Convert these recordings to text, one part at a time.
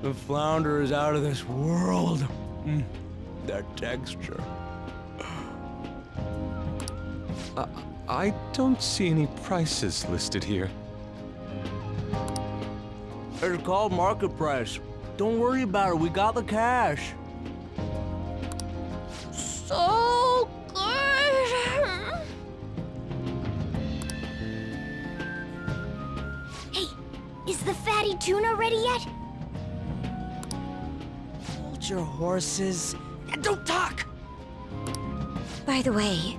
The flounder is out of this world. That texture. I don't see any prices listed here. It's called market price. Don't worry about it, we got the cash. So good! Hey, is the fatty tuna ready yet? Hold your horses and don't talk! By the way,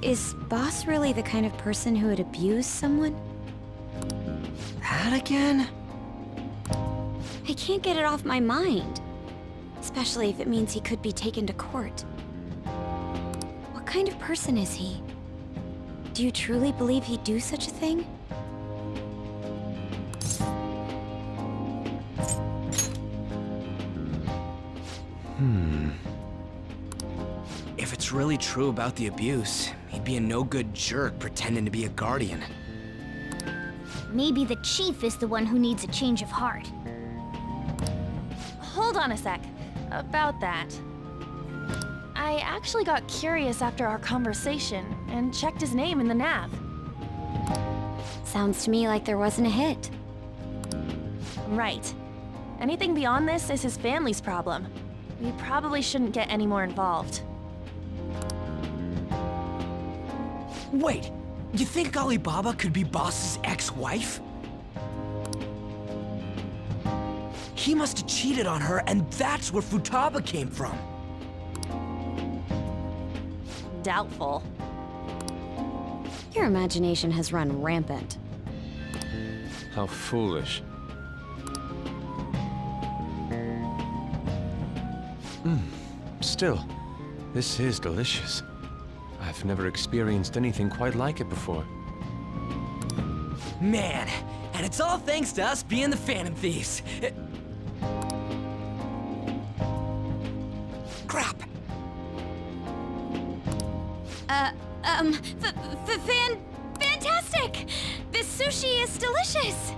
is Boss really the kind of person who would abuse someone? That again? I can't get it off my mind. Especially if it means he could be taken to court. What kind of person is he? Do you truly believe he'd do such a thing? If it's really true about the abuse, he'd be a no-good jerk pretending to be a guardian. Maybe the chief is the one who needs a change of heart. Hold on a sec. About that. I actually got curious after our conversation and checked his name in the nav. Sounds to me like there wasn't a hit. Right. Anything beyond this is his family's problem. We probably shouldn't get any more involved. Wait, you think Alibaba could be Boss's ex-wife? He must have cheated on her, and that's where Futaba came from. Doubtful. Your imagination has run rampant. How foolish. Still, this is delicious. I've never experienced anything quite like it before. Man, and it's all thanks to us being the Phantom Thieves. Crap! Fantastic! This sushi is delicious!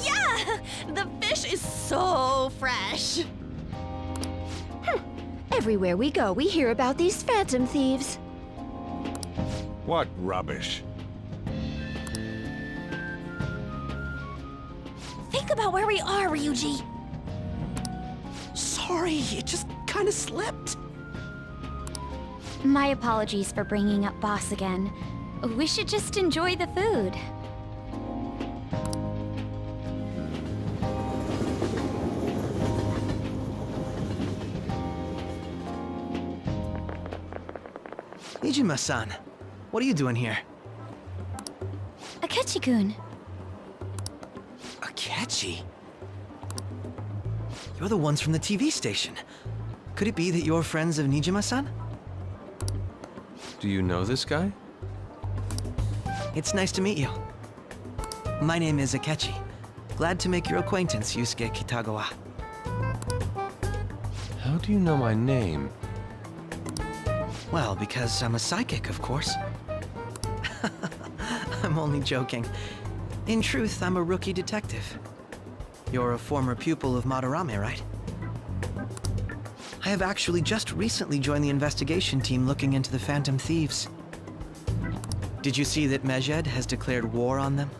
Yeah! The fish is so fresh! Everywhere we go, we hear about these phantom thieves. What rubbish. Think about where we are, Ryuji. Sorry, it just kinda slipped. My apologies for bringing up Boss again. We should just enjoy the food. Nijima-san, what are you doing here? Akechi-kun. Akechi? You're the ones from the TV station. Could it be that you're friends of Nijima-san? Do you know this guy? It's nice to meet you. My name is Akechi. Glad to make your acquaintance, Yusuke Kitagawa. How do you know my name? Well, because I'm a psychic, of course. I'm only joking. In truth, I'm a rookie detective. You're a former pupil of Madarame, right? I have actually just recently joined the investigation team looking into the Phantom Thieves. Did you see that Mejed has declared war on them?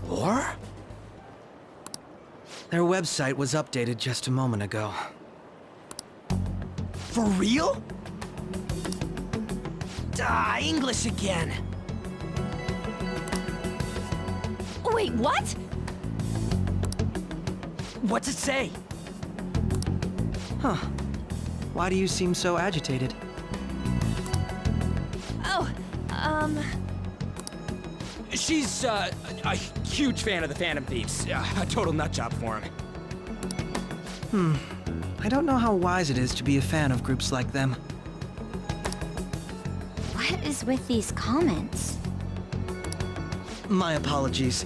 War? Their website was updated just a moment ago. For real? English again. Wait, what? What's it say? Huh. Why do you seem so agitated? Oh, She's, a huge fan of the Phantom Thieves. A total nutjob for him. I don't know how wise it is to be a fan of groups like them. What is with these comments? My apologies.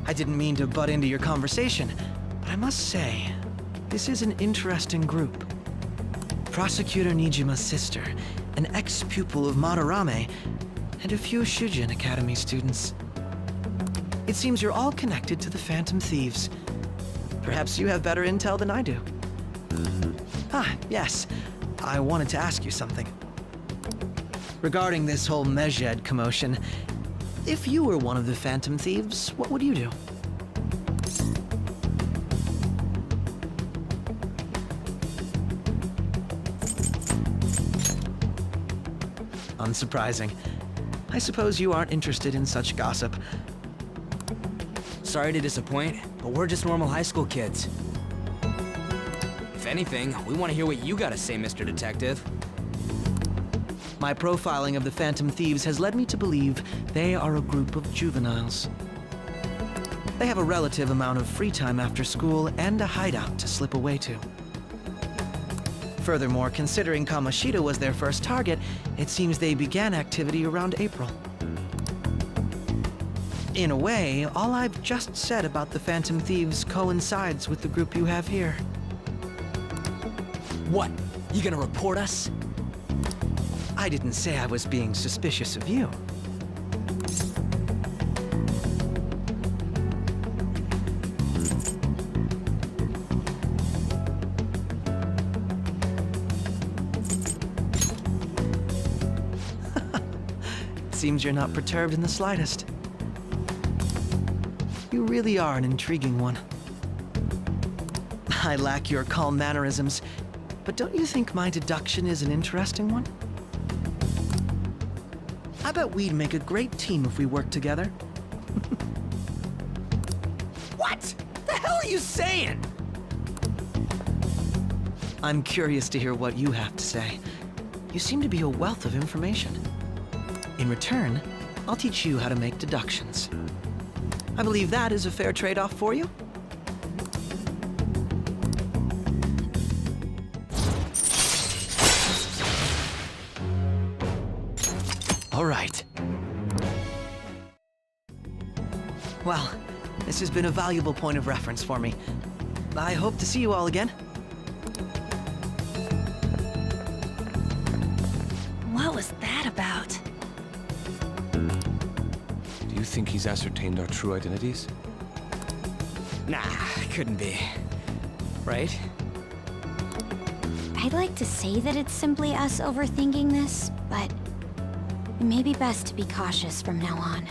I didn't mean to butt into your conversation, but I must say, this is an interesting group. Prosecutor Nijima's sister, an ex-pupil of Madarame, and a few Shujin Academy students. It seems you're all connected to the Phantom Thieves. Perhaps you have better intel than I do. Ah, yes. I wanted to ask you something. Regarding this whole Medjed commotion, if you were one of the Phantom Thieves, what would you do? Unsurprising. I suppose you aren't interested in such gossip. Sorry to disappoint, but we're just normal high school kids. If anything, we want to hear what you gotta say, Mr. Detective. My profiling of the Phantom Thieves has led me to believe they are a group of juveniles. They have a relative amount of free time after school and a hideout to slip away to. Furthermore, considering Kamoshida was their first target, it seems they began activity around April. In a way, all I've just said about the Phantom Thieves coincides with the group you have here. What? You gonna report us? I didn't say I was being suspicious of you. Seems you're not perturbed in the slightest. You really are an intriguing one. I lack your calm mannerisms, but don't you think my deduction is an interesting one? I bet we'd make a great team if we worked together. What? The hell are you saying? I'm curious to hear what you have to say. You seem to be a wealth of information. In return, I'll teach you how to make deductions. I believe that is a fair trade-off for you. All right. Well, this has been a valuable point of reference for me. I hope to see you all again. What was that about? Do you think he's ascertained our true identities? Nah, couldn't be. Right? I'd like to say that it's simply us overthinking this, but it may be best to be cautious from now on.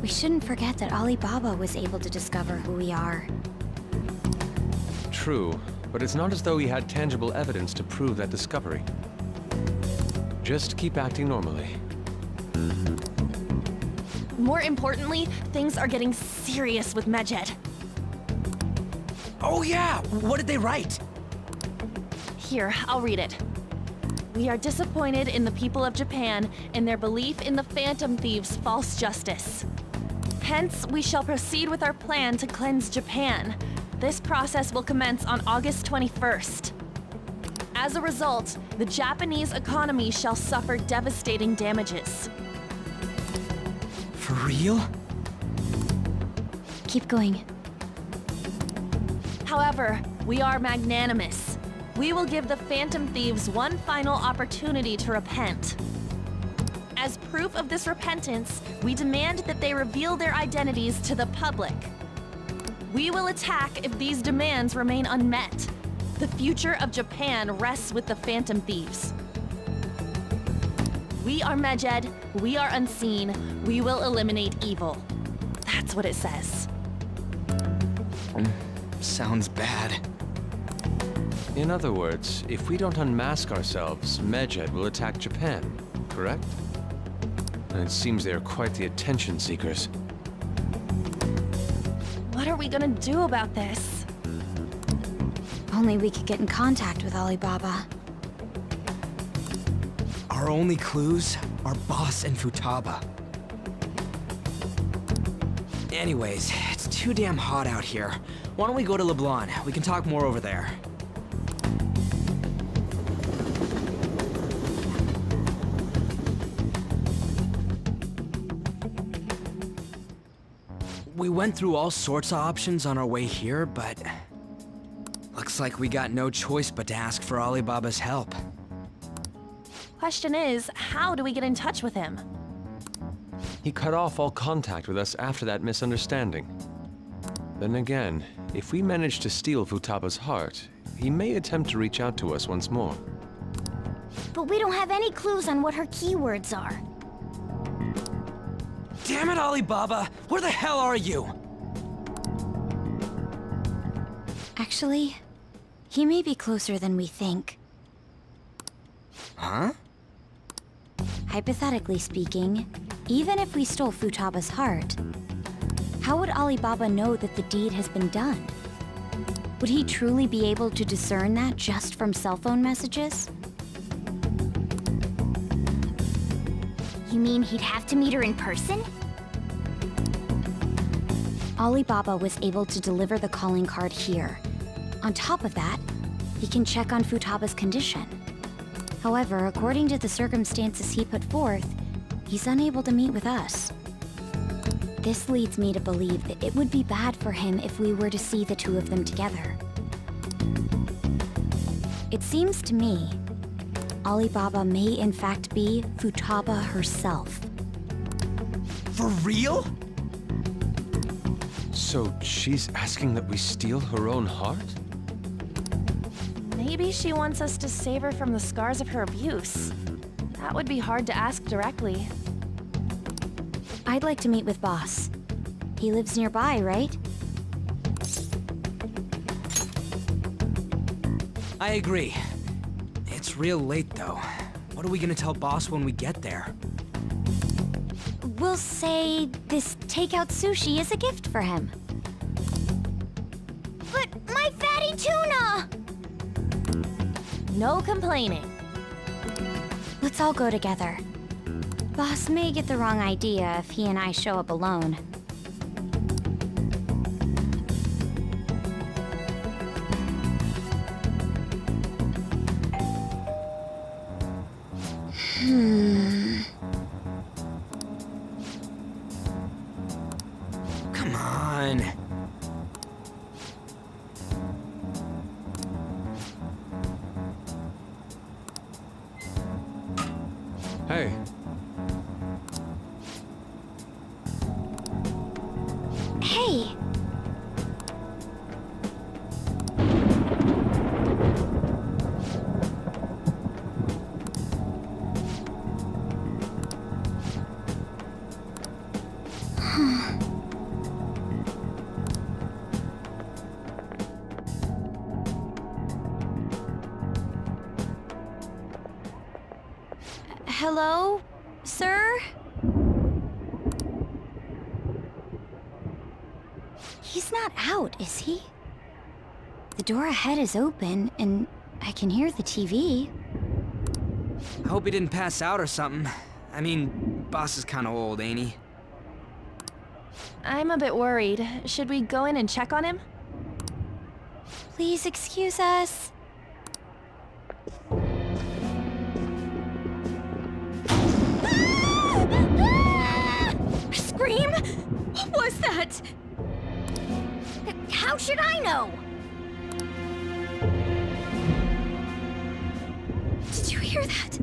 We shouldn't forget that Alibaba was able to discover who we are. True, but it's not as though he had tangible evidence to prove that discovery. Just keep acting normally. More importantly, things are getting serious with Medjed. Oh yeah! What did they write? Here, I'll read it. We are disappointed in the people of Japan and their belief in the Phantom Thieves' false justice. Hence, we shall proceed with our plan to cleanse Japan. This process will commence on August 21st. As a result, the Japanese economy shall suffer devastating damages. For real? Keep going. However, we are magnanimous. We will give the Phantom Thieves one final opportunity to repent. As proof of this repentance, we demand that they reveal their identities to the public. We will attack if these demands remain unmet. The future of Japan rests with the Phantom Thieves. We are Medjed, we are unseen, we will eliminate evil. That's what it says. Sounds bad. In other words, if we don't unmask ourselves, Medjed will attack Japan, correct? And it seems they are quite the attention seekers. What are we gonna do about this? Only we could get in contact with Alibaba. Our only clues are Boss and Futaba. Anyways, it's too damn hot out here. Why don't we go to Leblon? We can talk more over there. We went through all sorts of options on our way here, but looks like we got no choice but to ask for Alibaba's help. Question is, how do we get in touch with him? He cut off all contact with us after that misunderstanding. Then again, if we manage to steal Futaba's heart, he may attempt to reach out to us once more. But we don't have any clues on what her keywords are. Damn it, Alibaba! Where the hell are you? Actually, he may be closer than we think. Huh? Hypothetically speaking, even if we stole Futaba's heart, how would Alibaba know that the deed has been done? Would he truly be able to discern that just from cell phone messages? You mean he'd have to meet her in person? Alibaba was able to deliver the calling card here. On top of that, he can check on Futaba's condition. However, according to the circumstances he put forth, he's unable to meet with us. This leads me to believe that it would be bad for him if we were to see the two of them together. It seems to me, Alibaba may in fact be Futaba herself. For real? So she's asking that we steal her own heart? Maybe she wants us to save her from the scars of her abuse. That would be hard to ask directly. I'd like to meet with Boss. He lives nearby, right? I agree. It's real late, though. What are we gonna tell Boss when we get there? We'll say this takeout sushi is a gift for him. But my fatty tuna! No complaining. Let's all go together. Boss may get the wrong idea if he and I show up alone. Come on. Hey, Hey! Hello, sir? He's not out, is he? The door ahead is open, and I can hear the TV. I hope he didn't pass out or something. I mean, Boss is kinda old, ain't he? I'm a bit worried. Should we go in and check on him? Please excuse us. Scream? What was that? How should I know? Did you hear that?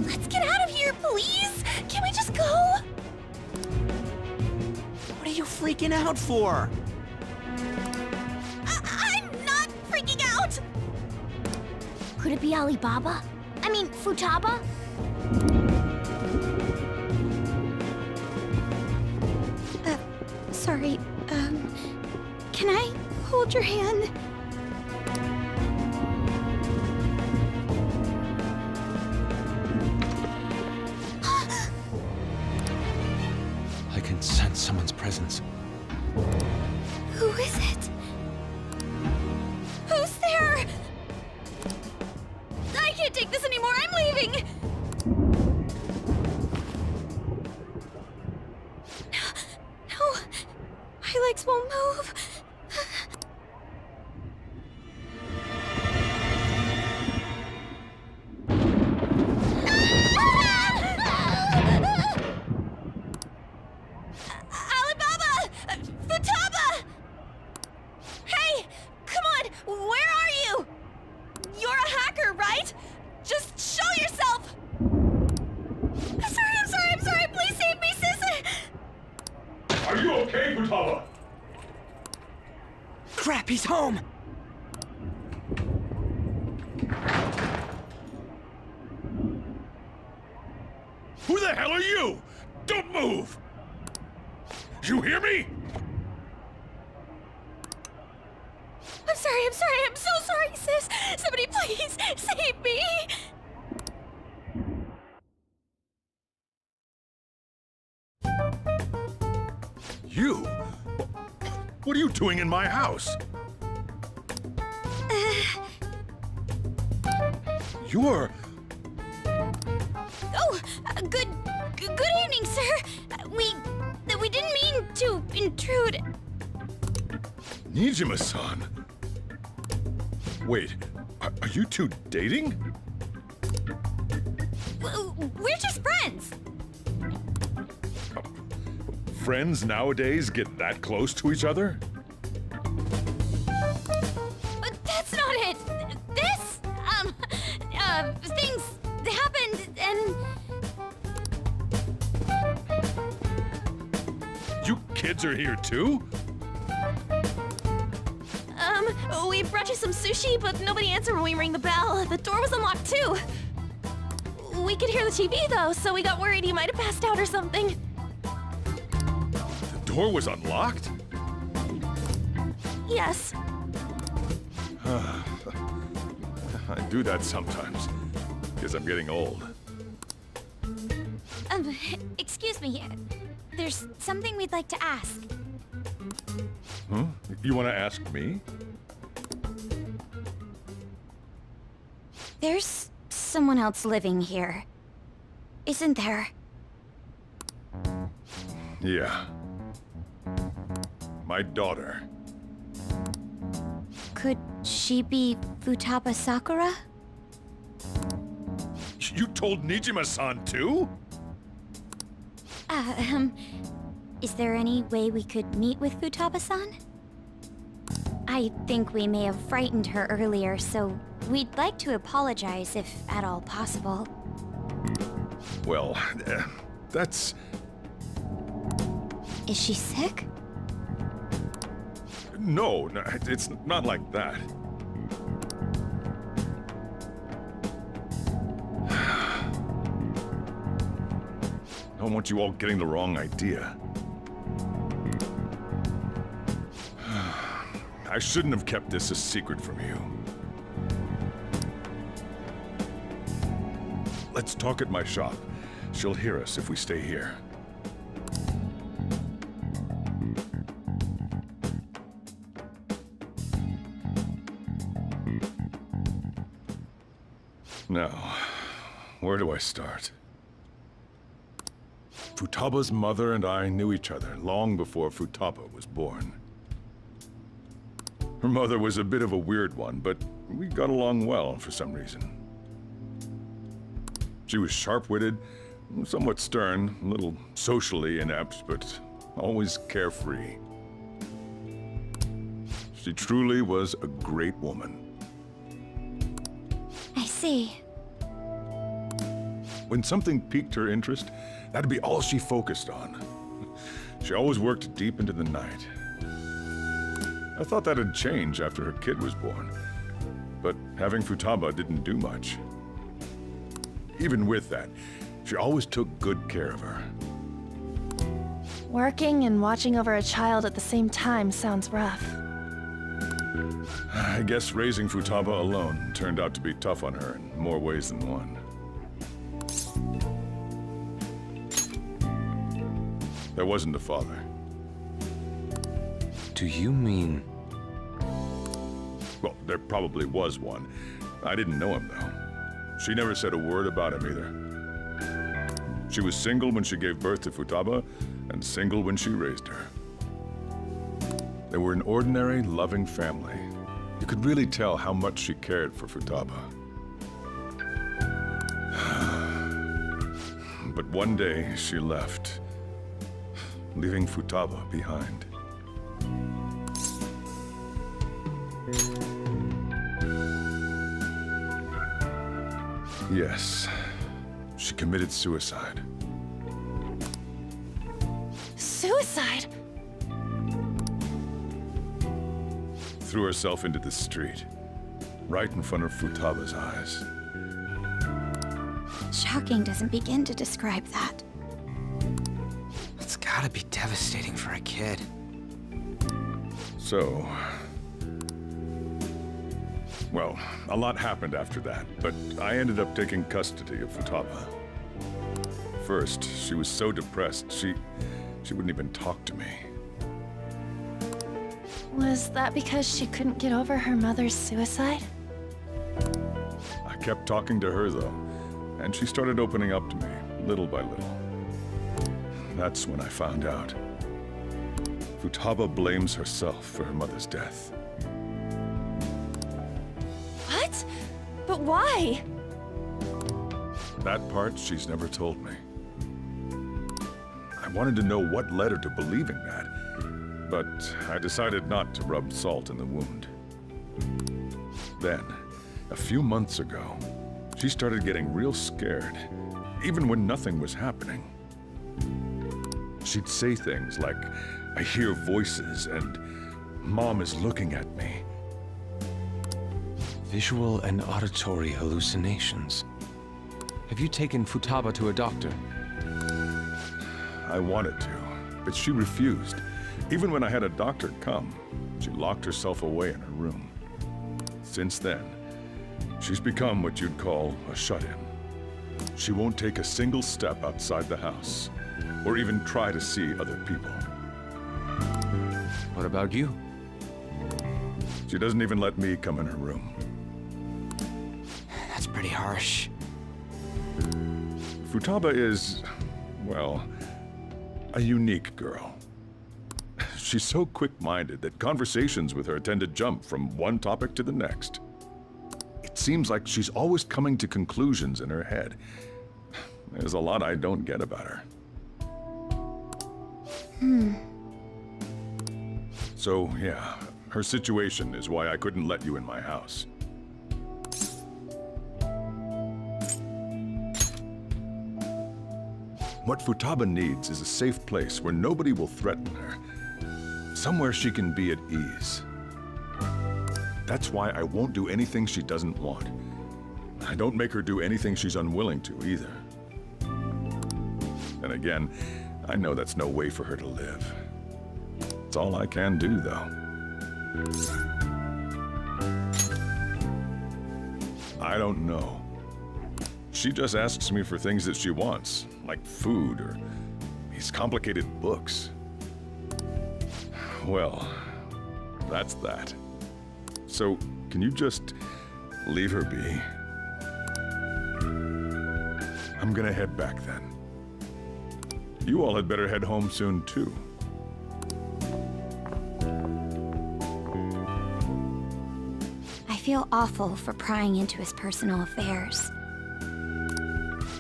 Let's get out of here, please! Can we just go? What are you freaking out for? I'm not freaking out! Could it be Alibaba? I mean, Futaba? Sorry, can I hold your hand? I can sense someone's presence. Who is it? Who's there? I can't take this anymore, I'm leaving! No, my legs won't move. Alibaba! Futaba! Hey! Come on! Where are you? You're a hacker, right? Just show yourself! I'm sorry, okay, Futaba? Crap, he's home! Who the hell are you? Don't move! You hear me? I'm so sorry, sis. Somebody please save me. You? What are you doing in my house? You're... Oh, good evening, sir. We didn't mean to intrude. Nijima-san. Wait, are you two dating? We're just friends. Friends nowadays get that close to each other? But that's not it. This, things happened and... You kids are here too? We brought you some sushi, but nobody answered when we rang the bell. The door was unlocked too. We could hear the TV though, so we got worried you might have passed out or something. The door was unlocked? Yes. I do that sometimes, because I'm getting old. Excuse me. There's something we'd like to ask. Huh? You want to ask me? There's someone else living here, isn't there? Yeah. My daughter. Could she be Futaba Sakura? You told Nijima-san too? Is there any way we could meet with Futaba-san? I think we may have frightened her earlier, so we'd like to apologize if at all possible. Well, that's... Is she sick? No, it's not like that. I don't want you all getting the wrong idea. I shouldn't have kept this a secret from you. Let's talk at my shop. She'll hear us if we stay here. Now, where do I start? Futaba's mother and I knew each other long before Futaba was born. Her mother was a bit of a weird one, but we got along well for some reason. She was sharp-witted, somewhat stern, a little socially inept, but always carefree. She truly was a great woman. I see. When something piqued her interest, that'd be all she focused on. She always worked deep into the night. I thought that'd change after her kid was born, but having Futaba didn't do much. Even with that, she always took good care of her. Working and watching over a child at the same time sounds rough. I guess raising Futaba alone turned out to be tough on her in more ways than one. There wasn't a father. Do you mean... Well, there probably was one. I didn't know him, though. She never said a word about him, either. She was single when she gave birth to Futaba, and single when she raised her. They were an ordinary, loving family. You could really tell how much she cared for Futaba. But one day, she left, leaving Futaba behind. Yes, she committed suicide. Suicide? threw herself into the street, right in front of Futaba's eyes. Shocking doesn't begin to describe that. It's gotta be devastating for a kid. So... well, a lot happened after that, but I ended up taking custody of Futaba. First, she was so depressed, she wouldn't even talk to me. Was that because she couldn't get over her mother's suicide? I kept talking to her, though, and she started opening up to me, little by little. That's when I found out. Futaba blames herself for her mother's death. What? But why? That part she's never told me. I wanted to know what led her to believing that, but I decided not to rub salt in the wound. Then, a few months ago, she started getting real scared, even when nothing was happening. She'd say things like, "I hear voices," and "Mom is looking at me." Visual and auditory hallucinations. Have you taken Futaba to a doctor? I wanted to, but she refused. Even when I had a doctor come, she locked herself away in her room. Since then, she's become what you'd call a shut-in. She won't take a single step outside the house, or even try to see other people. What about you? She doesn't even let me come in her room. That's pretty harsh. Futaba is, well, a unique girl. She's so quick-minded that conversations with her tend to jump from one topic to the next. It seems like she's always coming to conclusions in her head. There's a lot I don't get about her. So, yeah, her situation is why I couldn't let you in my house. What Futaba needs is a safe place where nobody will threaten her. Somewhere she can be at ease. That's why I won't do anything she doesn't want. I don't make her do anything she's unwilling to, either. And again, I know that's no way for her to live. It's all I can do, though. I don't know. She just asks me for things that she wants, like food or these complicated books. Well, that's that. So, can you just leave her be? I'm gonna head back then. You all had better head home soon, too. I feel awful for prying into his personal affairs.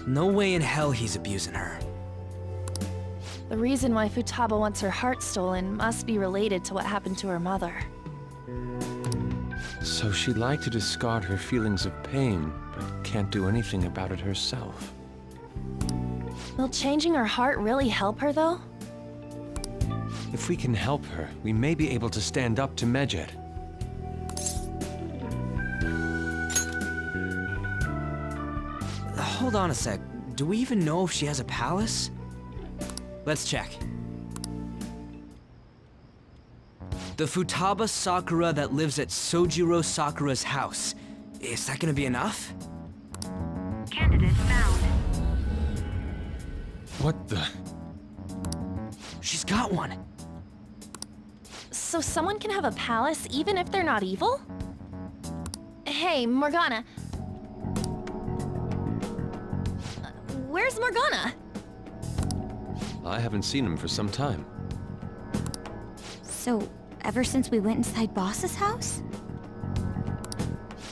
No way in hell he's abusing her. The reason why Futaba wants her heart stolen must be related to what happened to her mother. So she'd like to discard her feelings of pain, but can't do anything about it herself. Will changing her heart really help her, though? If we can help her, we may be able to stand up to Medjed. Hold on a sec. Do we even know if she has a palace? Let's check. The Futaba Sakura that lives at Sojiro Sakura's house. Is that gonna be enough? Candidate found. What the? She's got one. So someone can have a palace even if they're not evil? Hey, Morgana. Where's Morgana? I haven't seen him for some time. So, ever since we went inside Boss's house?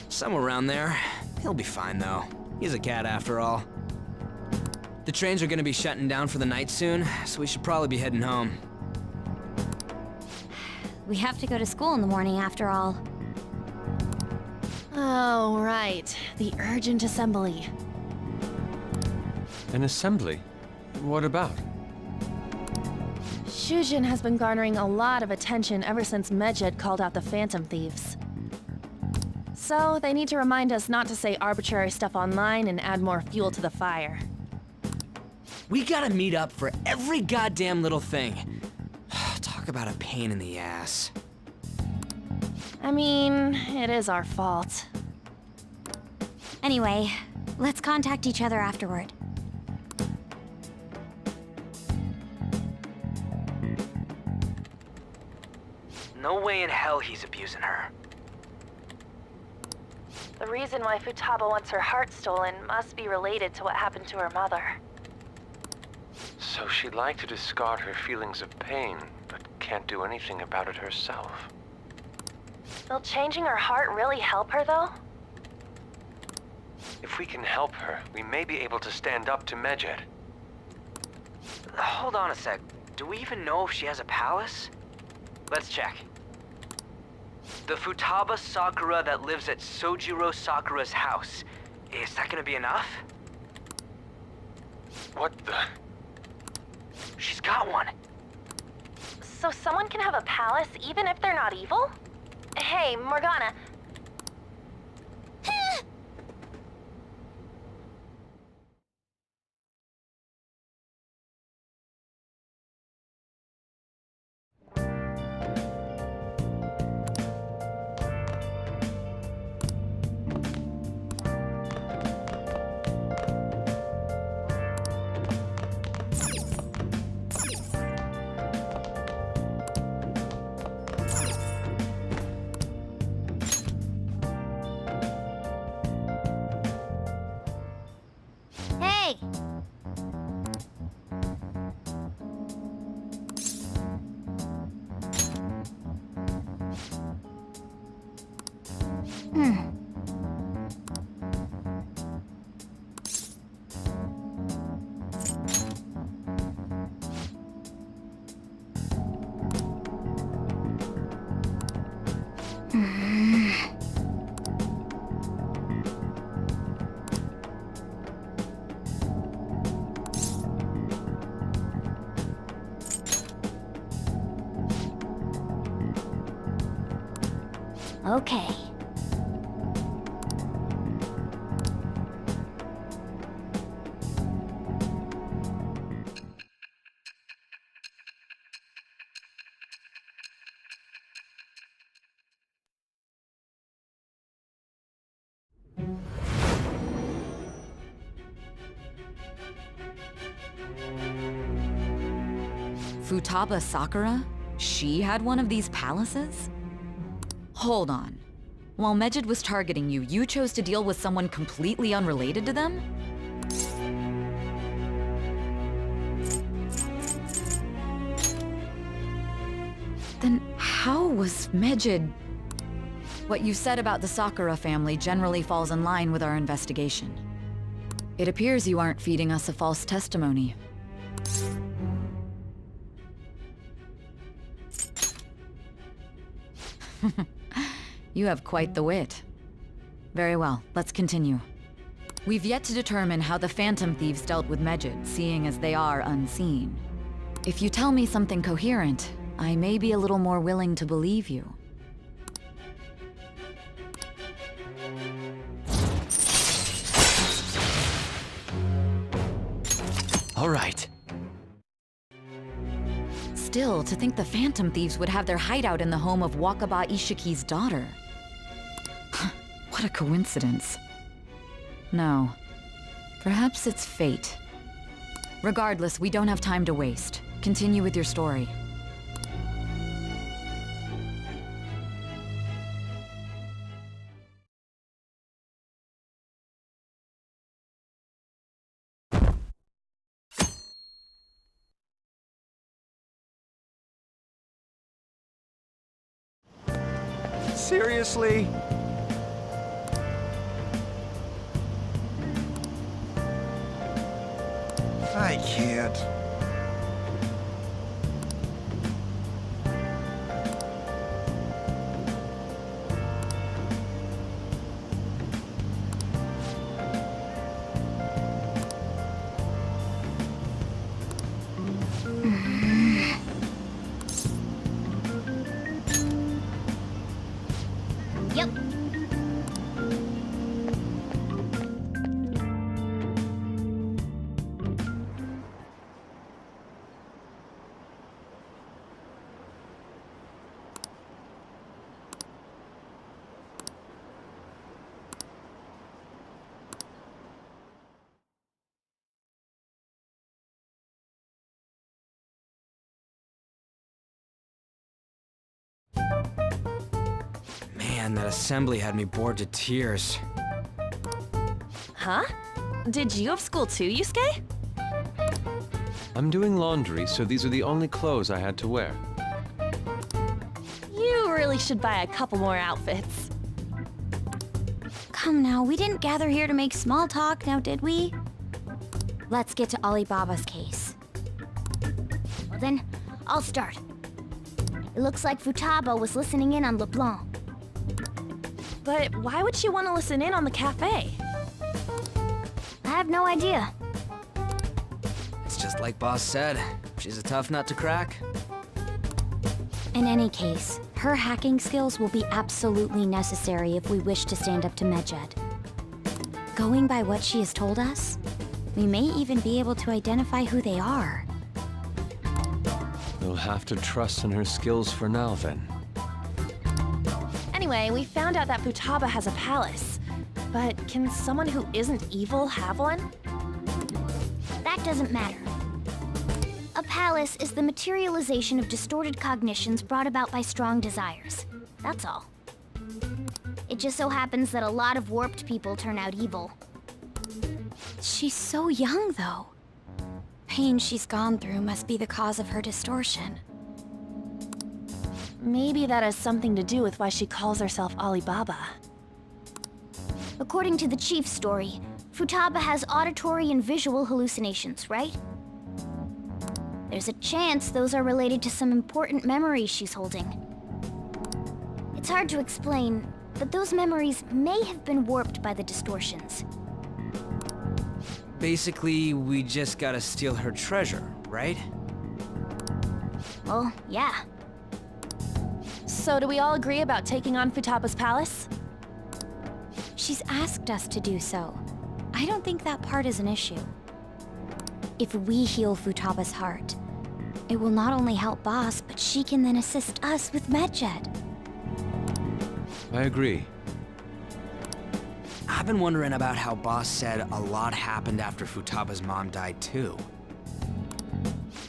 Somewhere around there. He'll be fine, though. He's a cat after all. The trains are gonna be shutting down for the night soon, so we should probably be heading home. We have to go to school in the morning after all. Oh, right. The urgent assembly. An assembly? What about? Shujin has been garnering a lot of attention ever since Medjed called out the Phantom Thieves. So, they need to remind us not to say arbitrary stuff online and add more fuel to the fire. We gotta meet up for every goddamn little thing. Talk about a pain in the ass. I mean, it is our fault. Anyway, let's contact each other afterward. No way in hell he's abusing her. The reason why Futaba wants her heart stolen must be related to what happened to her mother. So she'd like to discard her feelings of pain, but can't do anything about it herself. Will changing her heart really help her, though? If we can help her, we may be able to stand up to Medjed. Hold on a sec. Do we even know if she has a palace? Let's check. The Futaba Sakura that lives at Sojiro Sakura's house. Is that gonna be enough? What the? She's got one. So someone can have a palace even if they're not evil? Hey, Morgana. Hey! Okay. Futaba Sakura? She had one of these palaces? Hold on. While Medjed was targeting you, you chose to deal with someone completely unrelated to them? Then how was Medjed... What you said about the Sakura family generally falls in line with our investigation. It appears you aren't feeding us a false testimony. You have quite the wit. Very well, let's continue. We've yet to determine how the Phantom Thieves dealt with Medjed, seeing as they are unseen. If you tell me something coherent, I may be a little more willing to believe you. All right. Still, to think the Phantom Thieves would have their hideout in the home of Wakaba Ishiki's daughter. What a coincidence. No. Perhaps it's fate. Regardless, we don't have time to waste. Continue with your story. Seriously? I can't. Man, that assembly had me bored to tears. Huh? Did you have school too, Yusuke? I'm doing laundry, so these are the only clothes I had to wear. You really should buy a couple more outfits. Come now, we didn't gather here to make small talk, now did we? Let's get to Alibaba's case. Well then, I'll start. It looks like Futaba was listening in on LeBlanc. But why would she want to listen in on the cafe? I have no idea. It's just like Boss said. She's a tough nut to crack. In any case, her hacking skills will be absolutely necessary if we wish to stand up to Medjed. Going by what she has told us, we may even be able to identify who they are. We'll have to trust in her skills for now, then. Anyway, we found out that Futaba has a palace. But can someone who isn't evil have one? That doesn't matter. A palace is the materialization of distorted cognitions brought about by strong desires. That's all. It just so happens that a lot of warped people turn out evil. She's so young, though. Pain she's gone through must be the cause of her distortion. Maybe that has something to do with why she calls herself Alibaba. According to the chief's story, Futaba has auditory and visual hallucinations, right? There's a chance those are related to some important memories she's holding. It's hard to explain, but those memories may have been warped by the distortions. Basically, we just gotta steal her treasure, right? Well, yeah. So do we all agree about taking on Futaba's palace? She's asked us to do so. I don't think that part is an issue. If we heal Futaba's heart, it will not only help Boss, but she can then assist us with Medjed. I agree. I've been wondering about how Boss said a lot happened after Futaba's mom died too.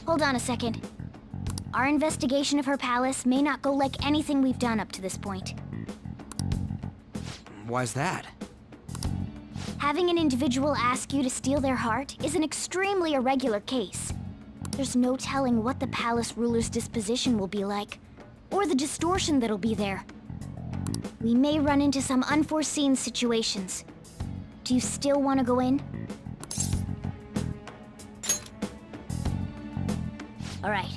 Hold on a second. Our investigation of her palace may not go like anything we've done up to this point. Why's that? Having an individual ask you to steal their heart is an extremely irregular case. There's no telling what the palace ruler's disposition will be like, or the distortion that'll be there. We may run into some unforeseen situations. Do you still want to go in? All right.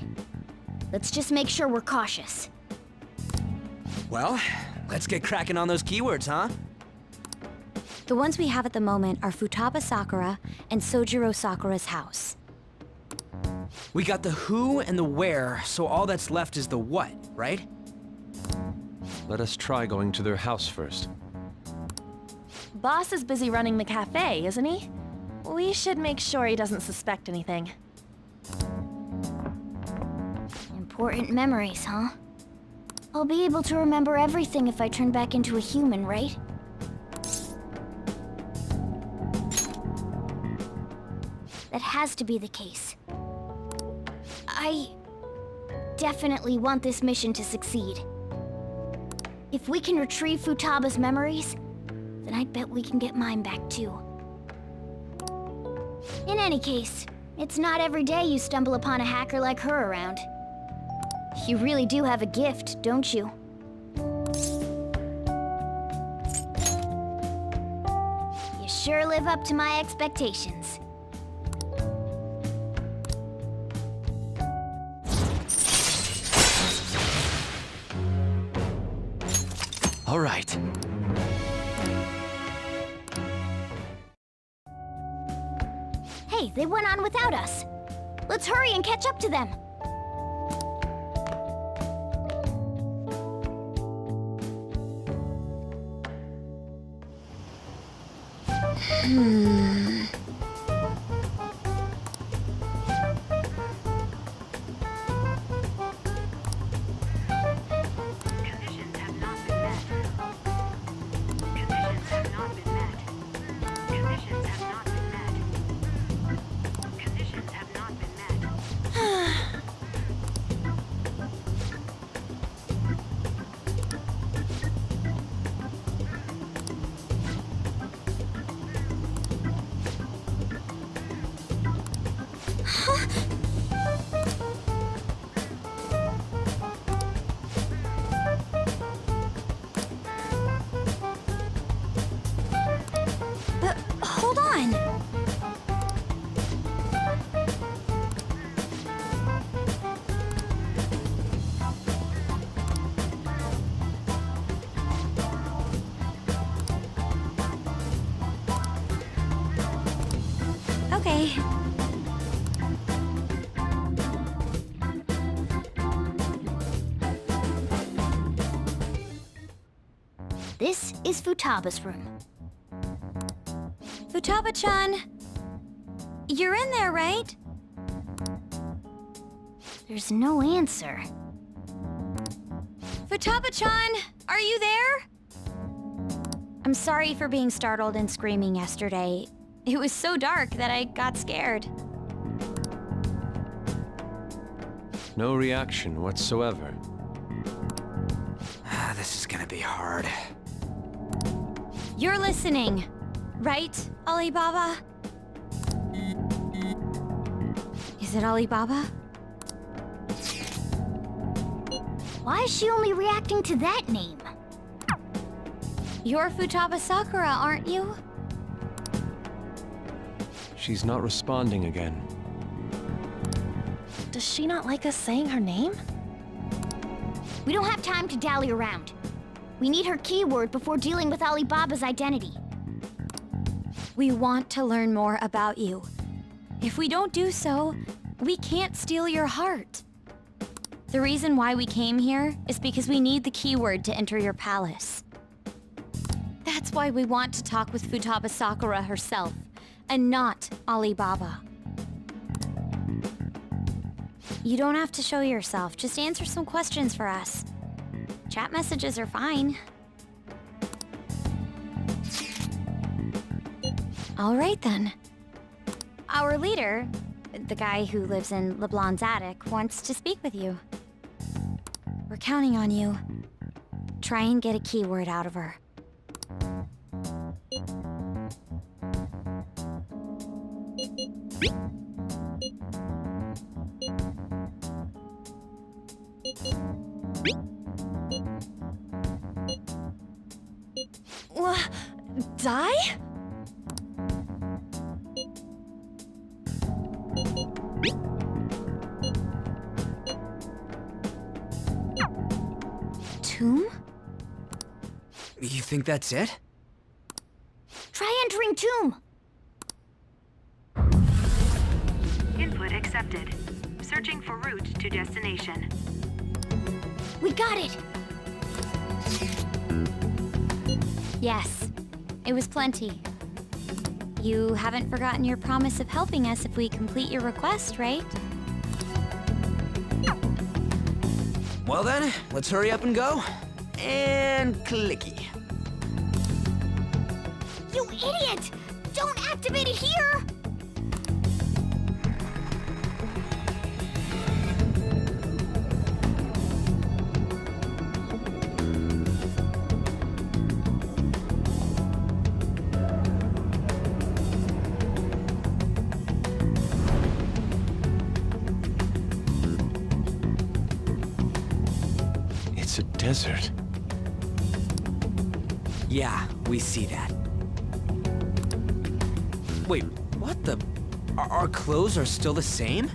Let's just make sure we're cautious. Well, let's get cracking on those keywords, huh? The ones we have at the moment are Futaba Sakura and Sojiro Sakura's house. We got the who and the where, so all that's left is the what, right? Let us try going to their house first. Boss is busy running the cafe, isn't he? We should make sure he doesn't suspect anything. Important memories, huh? I'll be able to remember everything if I turn back into a human, right? That has to be the case. I definitely want this mission to succeed. If we can retrieve Futaba's memories, then I'd bet we can get mine back too. In any case, it's not every day you stumble upon a hacker like her around. You really do have a gift, don't you? You sure live up to my expectations. All right. Hey, they went on without us. Let's hurry and catch up to them. Conditions have not been met. Conditions have not been met. Conditions have not been met. Conditions have not been met. Bye. This is Futaba's room. Futaba-chan! You're in there, right? There's no answer. Futaba-chan! Are you there? I'm sorry for being startled and screaming yesterday. It was so dark that I got scared. No reaction whatsoever. This is gonna be hard. You're listening, right, Alibaba? Is it Alibaba? Why is she only reacting to that name? You're Futaba Sakura, aren't you? She's not responding again. Does she not like us saying her name? We don't have time to dally around. We need her keyword before dealing with Alibaba's identity. We want to learn more about you. If we don't do so, we can't steal your heart. The reason why we came here is because we need the keyword to enter your palace. That's why we want to talk with Futaba Sakura herself, and not Alibaba. You don't have to show yourself, just answer some questions for us. Chat messages are fine. All right then. Our leader, the guy who lives in LeBlanc's attic, wants to speak with you. We're counting on you. Try and get a keyword out of her. Die? Tomb? You think that's it? Try entering tomb. Input accepted. Searching for route to destination. We got it. Yes, it was plenty. You haven't forgotten your promise of helping us if we complete your request, right? Well then, let's hurry up and go. And clicky. You idiot! Don't activate it here! It's a desert. Yeah, we see that. Wait, what the? Our clothes are still the same?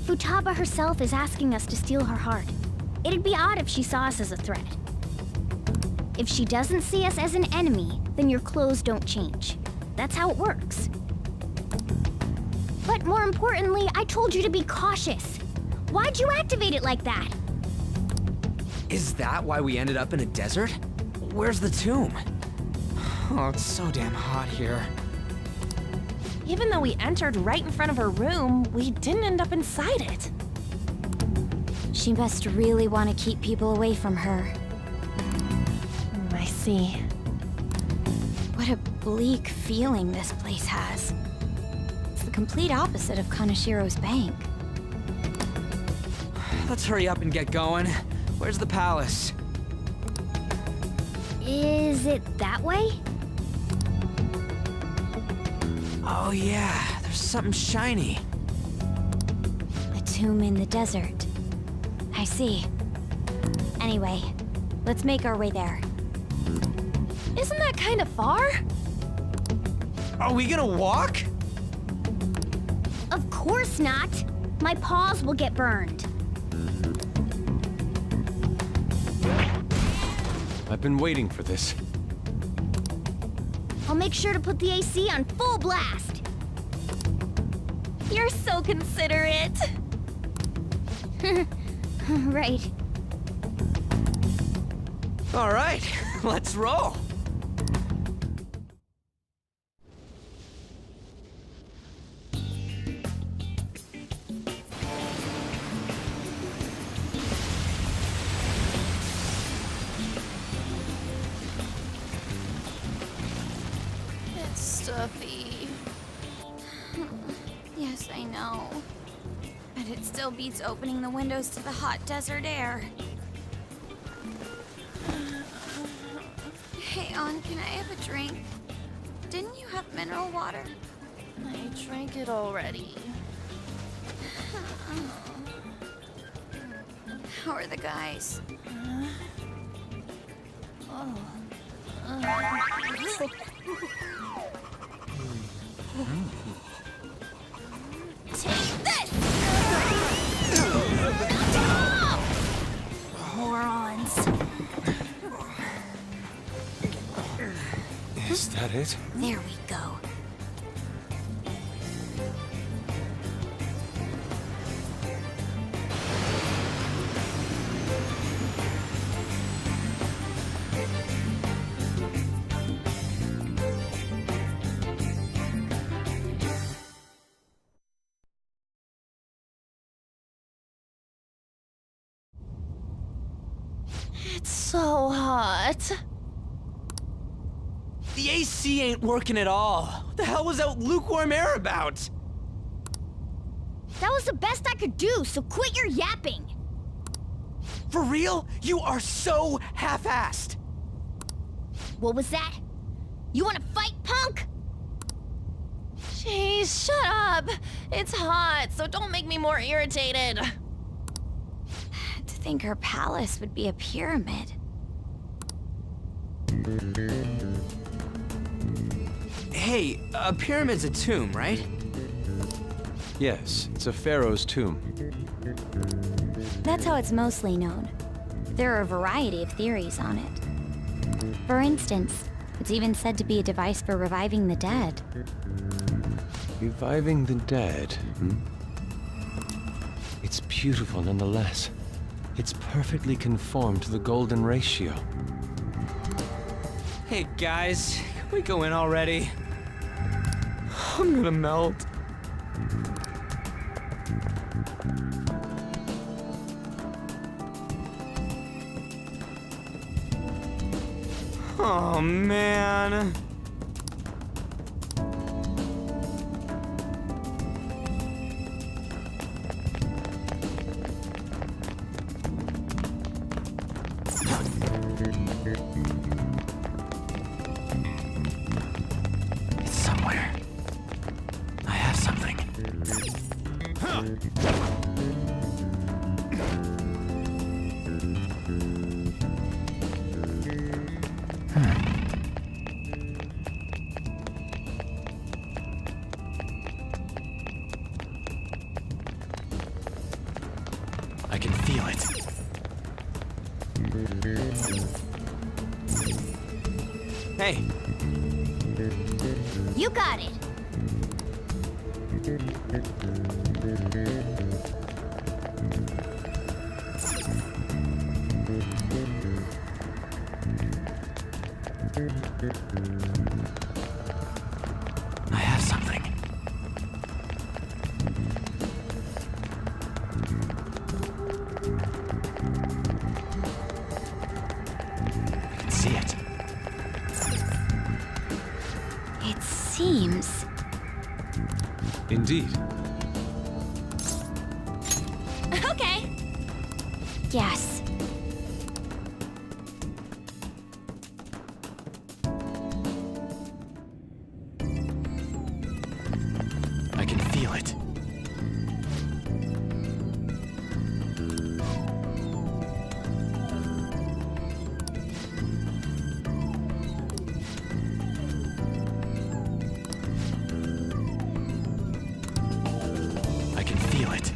Futaba herself is asking us to steal her heart. It'd be odd if she saw us as a threat. If she doesn't see us as an enemy, then your clothes don't change. That's how it works. But more importantly, I told you to be cautious. Why'd you activate it like that? Is that why we ended up in a desert? Where's the tomb? Oh, it's so damn hot here. Even though we entered right in front of her room, we didn't end up inside it. She must really want to keep people away from her. I see. What a bleak feeling this place has. It's the complete opposite of Kanashiro's bank. Let's hurry up and get going. Where's the palace? Is it that way? Oh yeah, there's something shiny. A tomb in the desert. I see. Anyway, let's make our way there. Isn't that kind of far? Are we gonna walk? Of course not. My paws will get burned. I've been waiting for this. I'll make sure to put the AC on full blast. You're so considerate. Right. All right, let's roll. It's stuffy. Yes, I know. But it still beats opening the windows to the hot desert air. Hey, On, can I have a drink? Didn't you have mineral water? I drank it already. How are the guys? Take this! Morons. Is that it? There we go. It's so hot. The AC ain't working at all. What the hell was that lukewarm air about? That was the best I could do, so quit your yapping. For real? You are so half-assed. What was that? You wanna fight, punk? Jeez, shut up. It's hot, so don't make me more irritated. To think her palace would be a pyramid. Hey, a pyramid's a tomb, right? Yes, it's a pharaoh's tomb. That's how it's mostly known. There are a variety of theories on it. For instance, it's even said to be a device for reviving the dead. Reviving the dead, hmm? It's beautiful nonetheless. It's perfectly conformed to the golden ratio. Hey guys, can we go in already? I'm gonna melt. Oh man. It's somewhere. I have something. I can feel it. Hey, You got it. I have something. I can see it. It seems... Indeed. Okay. Yes. I can feel it. I can feel it.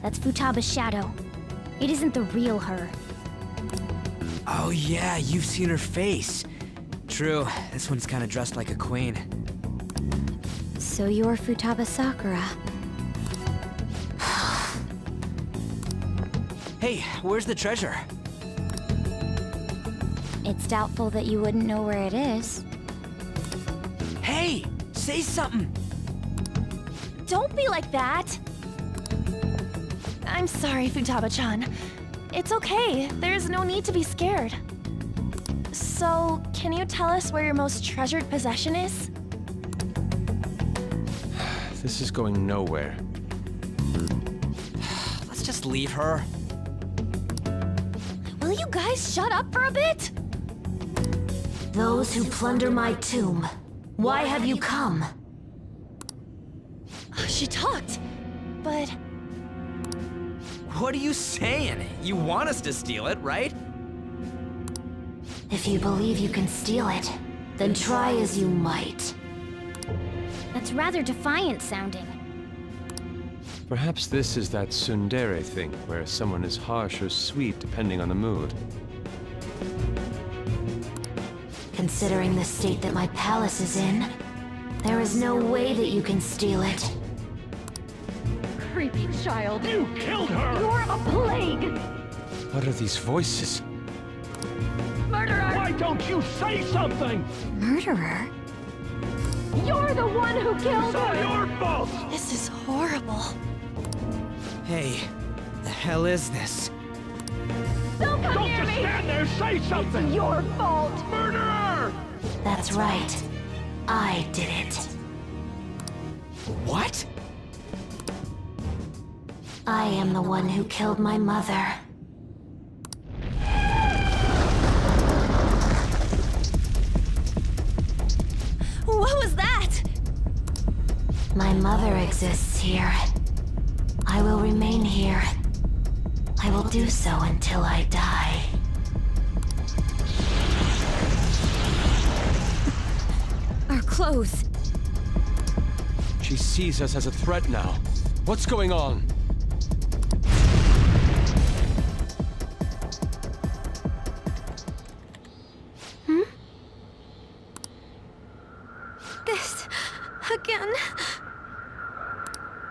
That's Futaba's shadow. It isn't the real her. Oh yeah, you've seen her face. True, this one's kinda dressed like a queen. So you're Futaba Sakura. Hey, where's the treasure? It's doubtful that you wouldn't know where it is. Hey, say something! Don't be like that! I'm sorry, Futaba-chan. It's okay. There's no need to be scared. So, can you tell us where your most treasured possession is? This is going nowhere. Let's just leave her. Will you guys shut up for a bit? Those who plunder my tomb, why have you come? She talked, but What are you saying? You want us to steal it, right? If you believe you can steal it, then try as you might. That's rather defiant sounding. Perhaps this is that tsundere thing, where someone is harsh or sweet depending on the mood. Considering the state that my palace is in, there is no way that you can steal it. creepy child. You killed her! You're a plague! What are these voices? Murderer! Why don't you say something? Murderer? You're the one who killed It's all her! your fault! This is horrible. Hey, the hell is this? Don't come Don't near just me! stand there, say something! Your fault! Murderer! That's right. I did it. What? I am the one who killed my mother. What was that? My mother exists here. I will remain here. I will do so until I die. Our clothes. She sees us as a threat now. What's going on? This... again.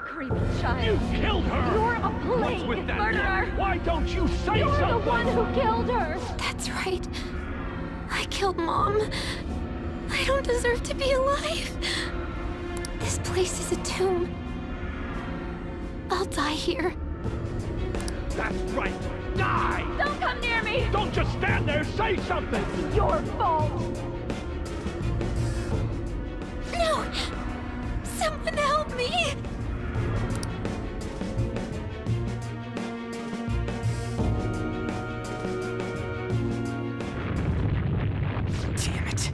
Creepy child. You killed her! You're a plague, What's with that? murderer! Why don't you say You're something? the one who killed her! That's right. I killed Mom. I don't deserve to be alive. This place is a tomb. I'll die here. That's right! Die! Don't come near me! Don't just stand there, say something! Your fault! No! Someone help me! Damn it.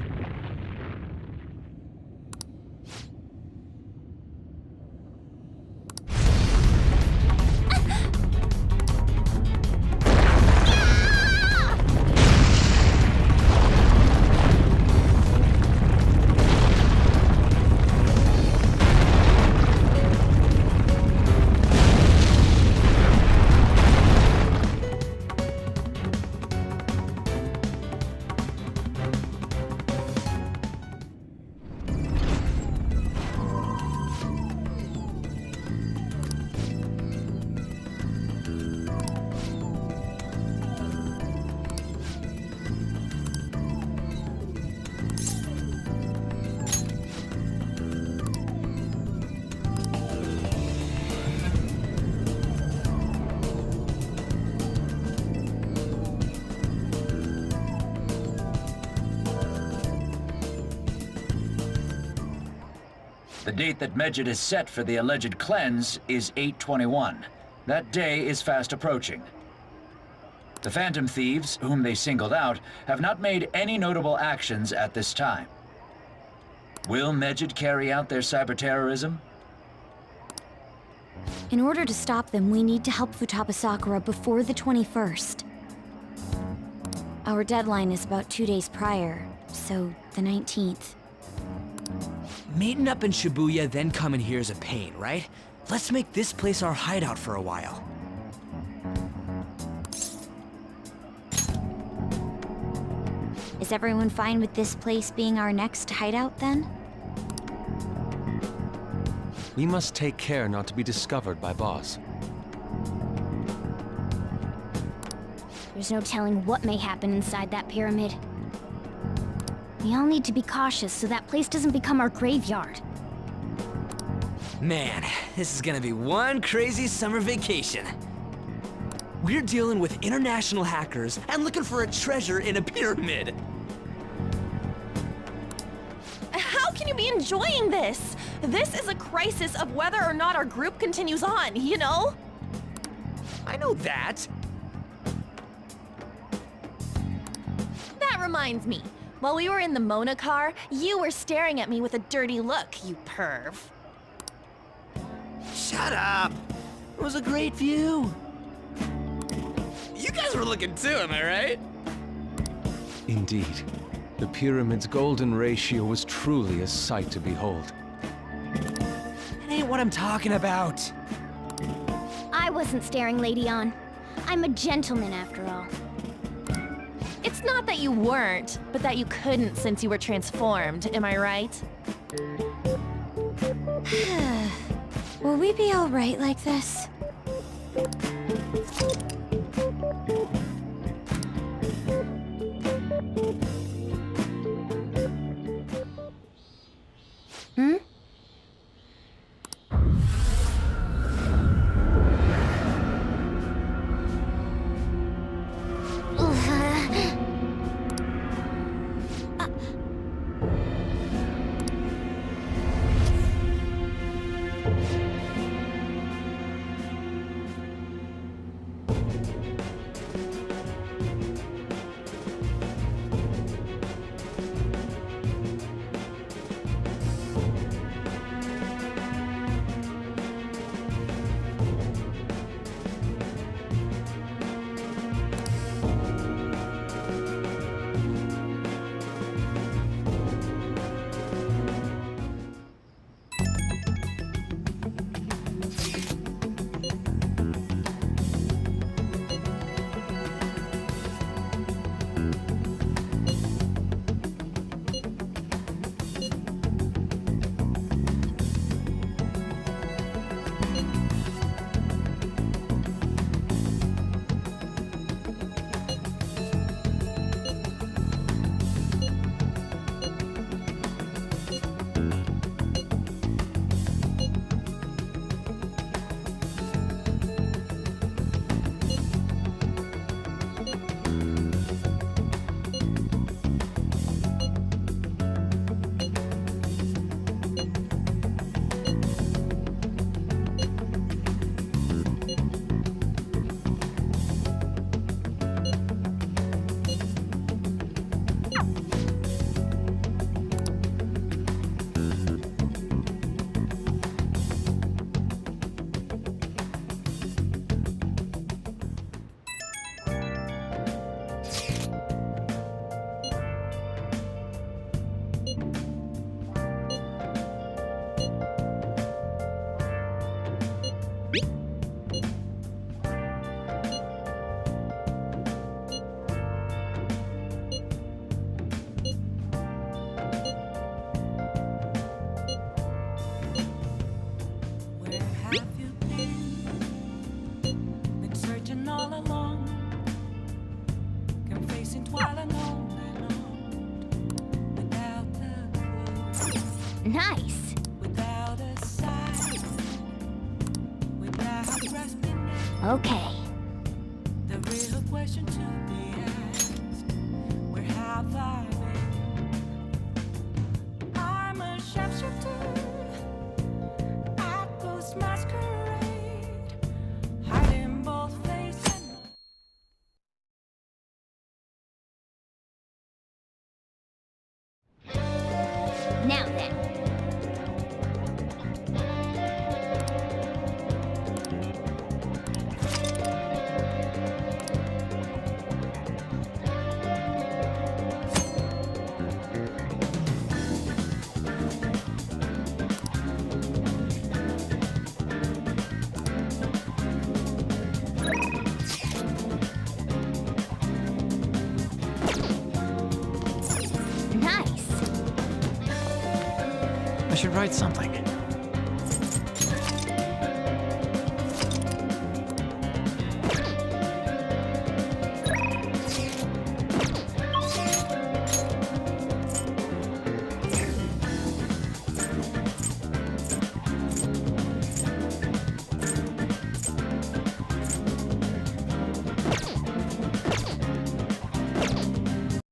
The date that Medjed has set for the alleged cleanse is 8/21. That day is fast approaching. The Phantom Thieves, whom they singled out, have not made any notable actions at this time. Will Medjed carry out their cyber-terrorism? In order to stop them, we need to help Futaba Sakura before the 21st. Our deadline is about 2 days prior, so the 19th. Meeting up in Shibuya, then coming here is a pain, right? Let's make this place our hideout for a while. Is everyone fine with this place being our next hideout then? We must take care not to be discovered by Boss. There's no telling what may happen inside that pyramid. We all need to be cautious so that place doesn't become our graveyard. Man, this is gonna be one crazy summer vacation. We're dealing with international hackers and looking for a treasure in a pyramid. How can you be enjoying this? This is a crisis of whether or not our group continues on, you know? I know that. That reminds me. While we were in the Mona car, you were staring at me with a dirty look, you perv. Shut up! It was a great view. You guys were looking too, am I right? Indeed. The pyramid's golden ratio was truly a sight to behold. That ain't what I'm talking about. I wasn't staring, Lady On. I'm a gentleman after all. It's not that you weren't, but that you couldn't since you were transformed, am I right? Will we be alright like this? Hmm? Nice. Okay. The real question to be asked, where have I been? I'm a sharpshooter at Ghost Masquerade, hiding both face and... Now then. Nice. I should write something.